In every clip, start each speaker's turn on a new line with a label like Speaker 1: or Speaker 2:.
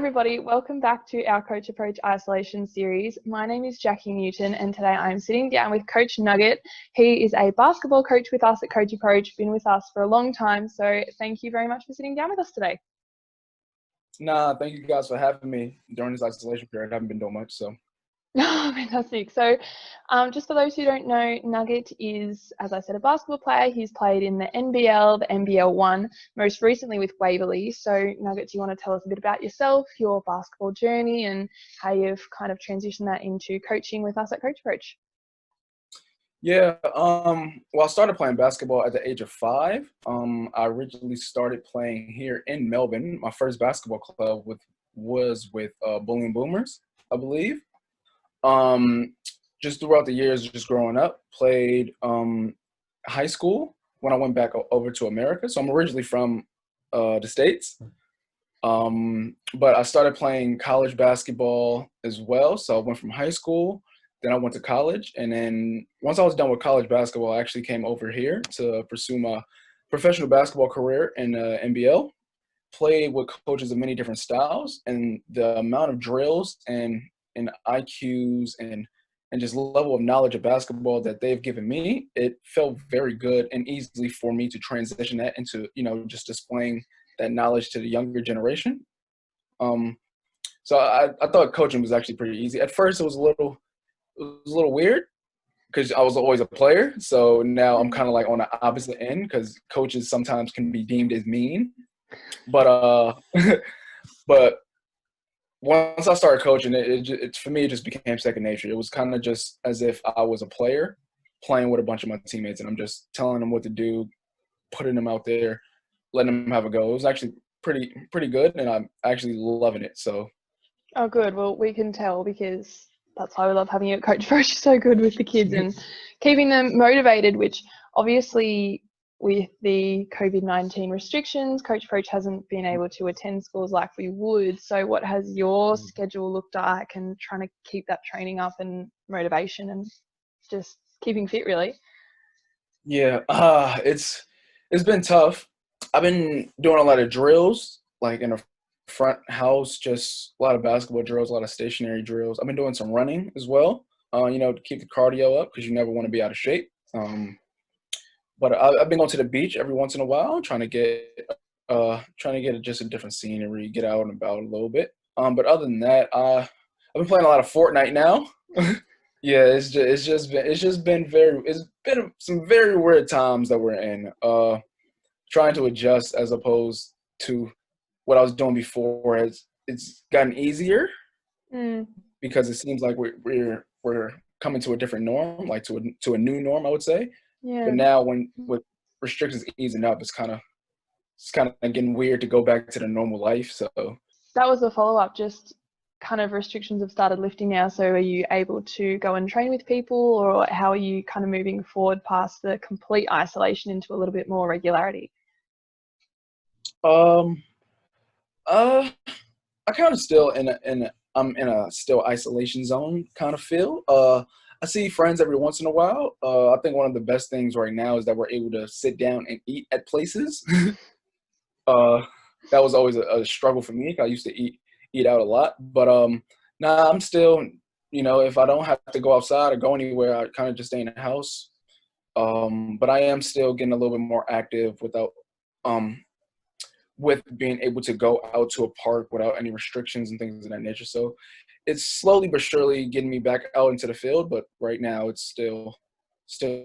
Speaker 1: everybody, welcome back to our Coach Approach Isolation series. My name is Jackie Newton and today I'm sitting down with Coach Nugget. He is a basketball coach with us at Coach Approach, been with us for a long time, so thank you very much for sitting down with us today.
Speaker 2: Thank you guys for having me during this isolation period. I haven't been doing much, so.
Speaker 1: Oh, fantastic. So just for those who don't know, Nugget is, as I said, a basketball player. He's played in the NBL, the NBL 1, most recently with Waverley. So Nugget, do you want to tell us a bit about yourself, your basketball journey, and how you've kind of transitioned that into coaching with us at Coach Approach?
Speaker 2: Yeah, well, I started playing basketball at the age of 5. I originally started playing here in Melbourne. My first basketball club was with Bullying Boomers, I believe. Just throughout the years, just growing up, played high school when I went back over to America. So I'm originally from the States, but I started playing college basketball as well. So I went from high school, then I went to college, and then once I was done with college basketball, I actually came over here to pursue my professional basketball career in NBL. Played with coaches of many different styles, and the amount of drills and IQs and just level of knowledge of basketball that they've given me, it felt very good and easily for me to transition that into, just displaying that knowledge to the younger generation. So I thought coaching was actually pretty easy. At first, it was a little weird because I was always a player. So now I'm kind of like on the opposite end because coaches sometimes can be deemed as mean. But but once I started coaching, it for me, it just became second nature. It was kind of just as if I was a player playing with a bunch of my teammates, and I'm just telling them what to do, putting them out there, letting them have a go. It was actually pretty good, and I'm actually loving it. So.
Speaker 1: Oh, good. Well, we can tell because that's why we love having you at Coach Approach. So good with the kids and keeping them motivated, which obviously with the COVID-19 restrictions, Coach Approach hasn't been able to attend schools like we would. So what has your schedule looked like and trying to keep that training up and motivation and just keeping fit, really?
Speaker 2: Yeah, it's been tough. I've been doing a lot of drills, like in a front house, just a lot of basketball drills, a lot of stationary drills. I've been doing some running as well, to keep the cardio up because you never want to be out of shape. But I've been going to the beach every once in a while, trying to get just a different scenery, get out and about a little bit. But other than that, I've been playing a lot of Fortnite now. Yeah, it's been some very weird times that we're in. Trying to adjust as opposed to what I was doing before. It's gotten easier because it seems like we're coming to a different norm, like to a new norm, I would say.
Speaker 1: Yeah.
Speaker 2: But now, with restrictions easing up, it's kind of getting weird to go back to the normal life. So
Speaker 1: that was a follow-up. Just kind of restrictions have started lifting now. So are you able to go and train with people, or how are you kind of moving forward past the complete isolation into a little bit more regularity?
Speaker 2: I kind of still I'm in a still isolation zone kind of feel. I see friends every once in a while. I think one of the best things right now is that we're able to sit down and eat at places. That was always a struggle for me. I used to eat out a lot, but I'm still, if I don't have to go outside or go anywhere, I kind of just stay in the house. But I am still getting a little bit more active with being able to go out to a park without any restrictions and things of that nature. So it's slowly but surely getting me back out into the field, but right now it's still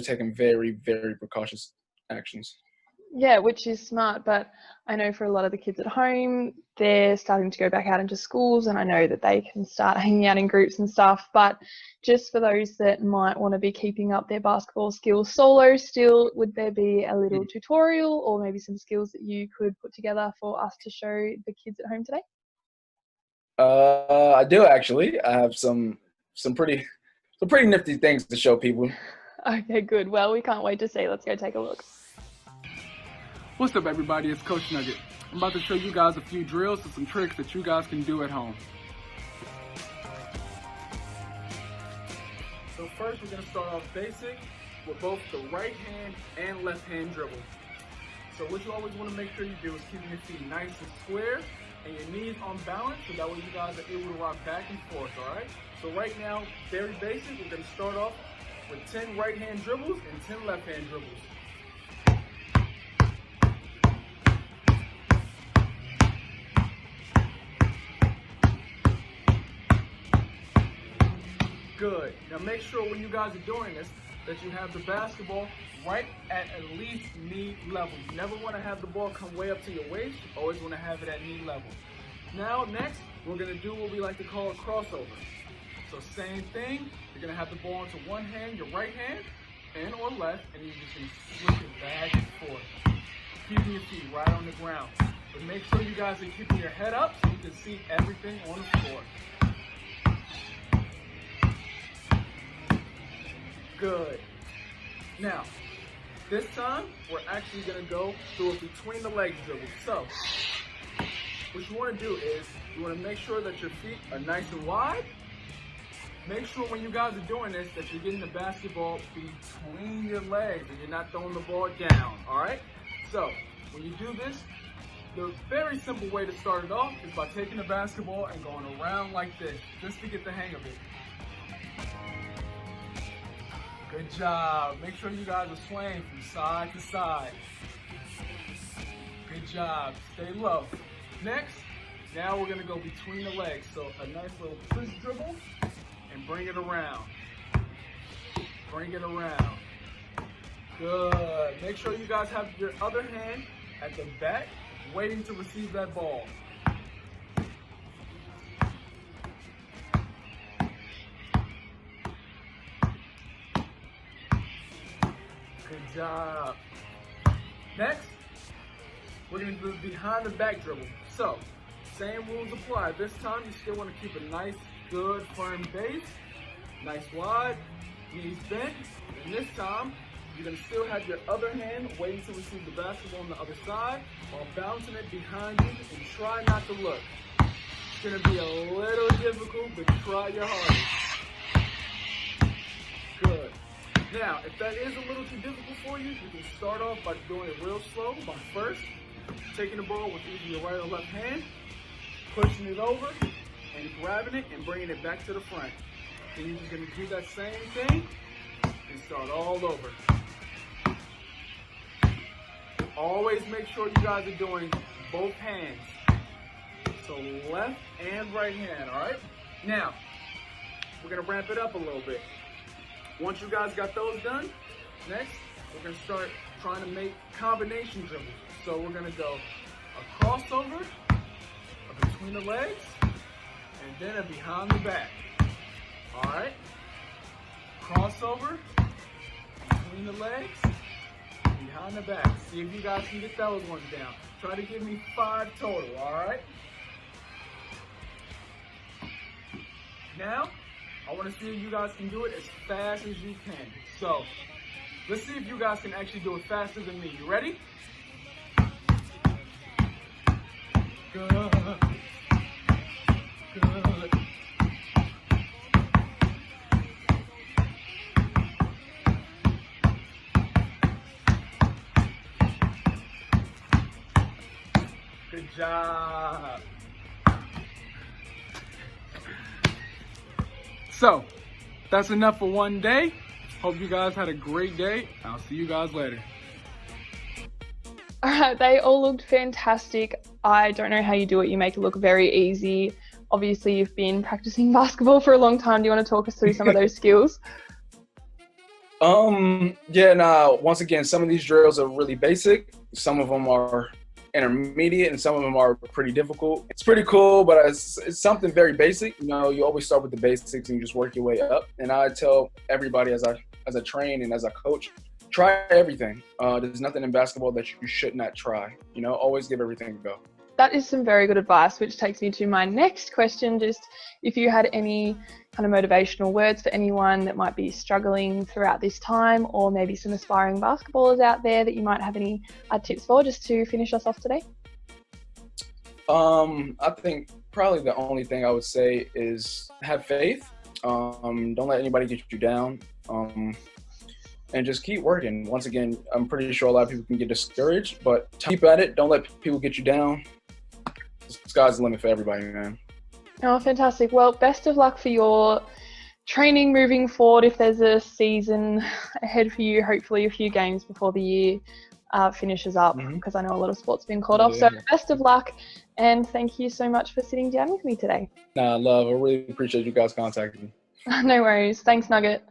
Speaker 2: taking very, very precautious actions.
Speaker 1: Yeah, which is smart, but I know for a lot of the kids at home, they're starting to go back out into schools, and I know that they can start hanging out in groups and stuff, but just for those that might want to be keeping up their basketball skills solo still, would there be a little tutorial or maybe some skills that you could put together for us to show the kids at home today?
Speaker 2: I do actually. I have some pretty nifty things to show people.
Speaker 1: Okay, good. Well, we can't wait to see. Let's go take a look.
Speaker 3: What's up, everybody? It's Coach Nugget. I'm about to show you guys a few drills and some tricks that you guys can do at home. So first, we're going to start off basic with both the right hand and left hand dribble. So what you always want to make sure you do is keep your feet nice and square and your knees on balance, so that way you guys are able to rock back and forth, all right? So right now, very basic, we're gonna start off with 10 right-hand dribbles and 10 left-hand dribbles. Good. Now make sure when you guys are doing this that you have the basketball right at least knee level. You never want to have the ball come way up to your waist. You always want to have it at knee level. Now next, we're going to do what we like to call a crossover. So same thing, you're going to have the ball into one hand, your right hand, and or left, and you're just going to switch it back and forth. Keeping your feet right on the ground. But make sure you guys are keeping your head up so you can see everything on the floor. Good. Now, this time, we're actually going to go through a between the legs dribble. So, what you want to do is, you want to make sure that your feet are nice and wide. Make sure when you guys are doing this that you're getting the basketball between your legs and you're not throwing the ball down, all right? So, when you do this, the very simple way to start it off is by taking the basketball and going around like this, just to get the hang of it. Good job. Make sure you guys are swaying from side to side. Good job. Stay low. Next, now we're going to go between the legs. So a nice little twist dribble and bring it around. Bring it around. Good. Make sure you guys have your other hand at the back waiting to receive that ball. Good job. Next, we're going to do behind the back dribble. So, same rules apply. This time, you still want to keep a nice, good, firm base. Nice wide, knees bent. And this time, you're going to still have your other hand waiting to receive the basketball on the other side while bouncing it behind you, and try not to look. It's going to be a little difficult, but try your hardest. Good. Now, if that is a little too difficult for you, you can start off by doing it real slow by first taking the ball with either your right or left hand, pushing it over, and grabbing it and bringing it back to the front. Then you're just going to do that same thing and start all over. Always make sure you guys are doing both hands. So left and right hand, all right? Now, we're going to ramp it up a little bit. Once you guys got those done, next, we're going to start trying to make combination dribbles. So we're going to go a crossover, a between the legs, and then a behind the back. All right? Crossover, between the legs, behind the back. See if you guys can get those ones down. Try to give me 5 total, all right? Now, I want to see if you guys can do it as fast as you can. So, let's see if you guys can actually do it faster than me. You ready? Good. Good. Good job. So, that's enough for one day. Hope you guys had a great day. I'll see you guys later.
Speaker 1: All right, they all looked fantastic. I don't know how you do it. You make it look very easy. Obviously, you've been practicing basketball for a long time. Do you want to talk us through some of those skills?
Speaker 2: Once again, some of these drills are really basic. Some of them are intermediate and some of them are pretty difficult. It's pretty cool, but it's something very basic. You know, you always start with the basics and you just work your way up. And I tell everybody as I train and as I coach, try everything. There's nothing in basketball that you should not try. You know, always give everything a go.
Speaker 1: That is some very good advice, which takes me to my next question. Just if you had any kind of motivational words for anyone that might be struggling throughout this time, or maybe some aspiring basketballers out there that you might have any tips for, just to finish us off today?
Speaker 2: I think probably the only thing I would say is have faith. Don't let anybody get you down. And just keep working. Once again, I'm pretty sure a lot of people can get discouraged, but keep at it. Don't let people get you down. Just sky's the limit for everybody, man.
Speaker 1: Oh, fantastic. Well, best of luck for your training moving forward. If there's a season ahead for you, hopefully a few games before the year finishes up, because I know a lot of sports have been called off. So best of luck, and thank you so much for sitting down with me today.
Speaker 2: Nah, love. I really appreciate you guys contacting me.
Speaker 1: No worries. Thanks, Nugget.